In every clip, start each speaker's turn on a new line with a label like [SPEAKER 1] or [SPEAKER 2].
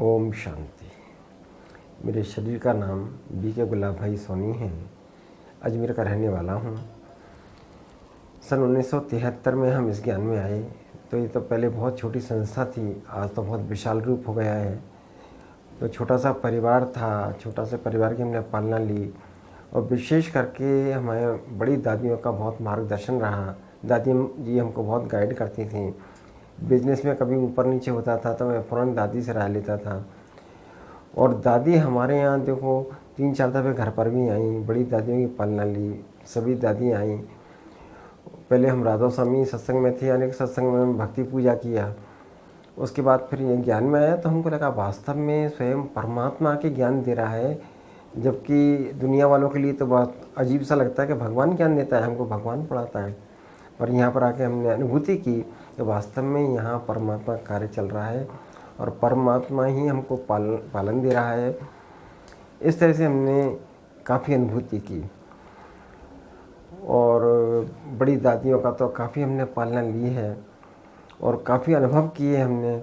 [SPEAKER 1] ओम शांति। मेरे शरीर का नाम बीके गुलाब भाई सोनी है। अजमेर का रहने वाला हूँ। सन 1973 में हम इस ज्ञान में आए। तो ये तो पहले बहुत छोटी संस्था थी, आज तो बहुत विशाल रूप हो गया है। तो छोटा सा परिवार था, छोटा सा परिवार की हमने पालना ली और विशेष करके हमारे बड़ी दादियों का बहुत मार्गदर्शन रहा। दादी जी हमको बहुत गाइड करती थी। बिजनेस में कभी ऊपर नीचे होता था तो मैं फ़ौरन दादी से राय लेता था। और दादी हमारे यहाँ देखो 3-4 दफ़े घर पर भी आई, बड़ी दादियों की पालना ली, सभी दादी आई। पहले हम राधा स्वामी सत्संग में थे, अनेक सत्संग में भक्ति पूजा किया। उसके बाद फिर ये ज्ञान में आया तो हमको लगा वास्तव में स्वयं परमात्मा के ज्ञान दे रहा है, जबकि दुनिया वालों के लिए तो बहुत अजीब सा लगता है कि भगवान ज्ञान देता है, हमको भगवान पढ़ाता है। पर यहाँ पर आके हमने अनुभूति की कि वास्तव में यहाँ परमात्मा कार्य चल रहा है और परमात्मा ही हमको पालन दे रहा है। इस तरह से हमने काफ़ी अनुभूति की और बड़ी दादियों का तो काफ़ी हमने पालना ली है और काफ़ी अनुभव किए हमने।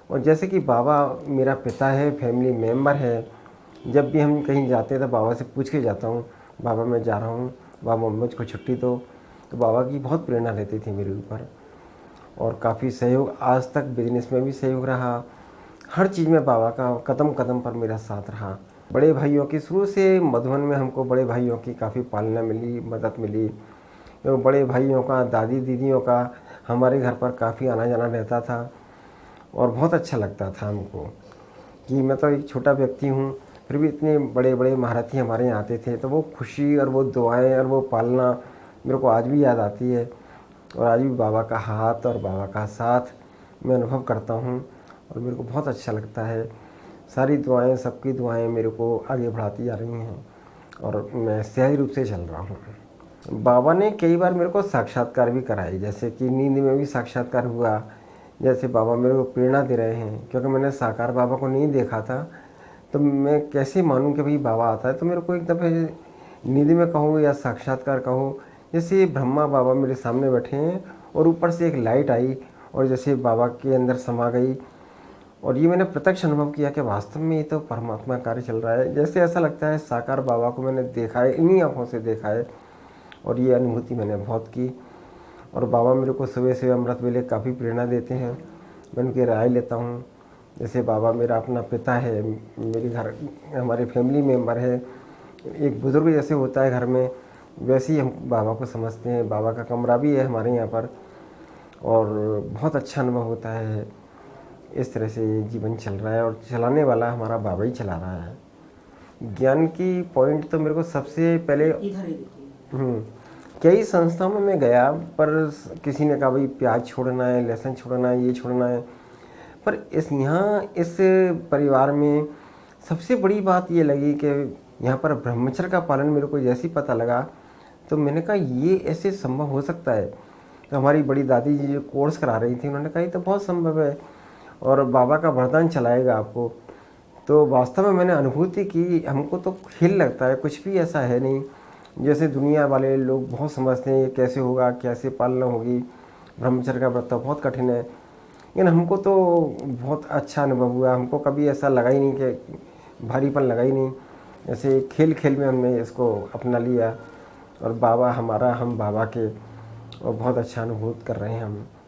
[SPEAKER 1] और जैसे कि बाबा मेरा पिता है, फैमिली मेम्बर है। जब भी हम कहीं जाते हैं तो बाबा से पूछ के जाता हूँ, बाबा मैं जा रहा हूँ, बाबा मुझको छुट्टी दो। तो बाबा की बहुत प्रेरणा रहती थी मेरे ऊपर और काफ़ी सहयोग, आज तक बिजनेस में भी सहयोग रहा। हर चीज़ में बाबा का कदम कदम पर मेरा साथ रहा। बड़े भाइयों की शुरू से मधुबन में हमको बड़े भाइयों की काफ़ी पालना मिली, मदद मिली। तो बड़े भाइयों का, दादी दीदियों का हमारे घर पर काफ़ी आना जाना रहता था और बहुत अच्छा लगता था हमको कि मैं तो एक छोटा व्यक्ति हूँ, फिर भी इतने बड़े बड़े महारथी हमारे यहाँ आते थे। तो वो खुशी और वो दुआएं और वो पालना मेरे को आज भी याद आती है और आज भी बाबा का हाथ और बाबा का साथ मैं अनुभव करता हूँ और मेरे को बहुत अच्छा लगता है। सारी दुआएं, सबकी दुआएं मेरे को आगे बढ़ाती जा रही हैं और मैं सही रूप से चल रहा हूँ। बाबा ने कई बार मेरे को साक्षात्कार भी कराए, जैसे कि नींद में भी साक्षात्कार हुआ। जैसे बाबा मेरे को प्रेरणा दे रहे हैं, क्योंकि मैंने साकार बाबा को नहीं देखा था तो मैं कैसे मानूं कि भाई बाबा आता है। तो मेरे को एक दफ़े नींद में कहो या साक्षात्कार कहो, जैसे ब्रह्मा बाबा मेरे सामने बैठे हैं और ऊपर से एक लाइट आई और जैसे बाबा के अंदर समा गई और ये मैंने प्रत्यक्ष अनुभव किया कि वास्तव में ये तो परमात्मा कार्य चल रहा है। जैसे ऐसा लगता है साकार बाबा को मैंने देखा है, इन्हीं आँखों से देखा है और ये अनुभूति मैंने बहुत की। और बाबा मेरे को सुबह सुबह अमृत वेले काफ़ी प्रेरणा देते हैं, मैं उनकी राय लेता हूँ। जैसे बाबा मेरा अपना पिता है, मेरे घर हमारे फैमिली मेम्बर है, एक बुज़ुर्ग जैसे होता है घर में, वैसे ही हम बाबा को समझते हैं। बाबा का कमरा भी है हमारे यहाँ पर और बहुत अच्छा अनुभव होता है। इस तरह से जीवन चल रहा है और चलाने वाला हमारा बाबा ही चला रहा है। ज्ञान की पॉइंट तो मेरे को सबसे पहले कई संस्थाओं में मैं गया, पर किसी ने कहा भाई प्याज छोड़ना है, लहसुन छोड़ना है, ये छोड़ना है। पर इस परिवार में सबसे बड़ी बात ये लगी कि यहाँ पर ब्रह्मचर्य का पालन मेरे को जैसे ही पता लगा तो मैंने कहा ये ऐसे संभव हो सकता है। तो हमारी बड़ी दादी जी जो कोर्स करा रही थी, उन्होंने कहा ये तो बहुत संभव है और बाबा का वरदान चलाएगा आपको। तो वास्तव में मैंने अनुभूति की, हमको तो खेल लगता है, कुछ भी ऐसा है नहीं। जैसे दुनिया वाले लोग बहुत समझते हैं ये कैसे होगा, कैसे पालना होगी, ब्रह्मचर्य का व्रत तो बहुत कठिन है। लेकिन हमको तो बहुत अच्छा अनुभव हुआ, हमको कभी ऐसा लगा ही नहीं कि भारीपन लगा ही नहीं। ऐसे खेल खेल में हमने इसको अपना लिया और बाबा हमारा, हम बाबा के, और बहुत अच्छा अनुभूत कर रहे हैं हम।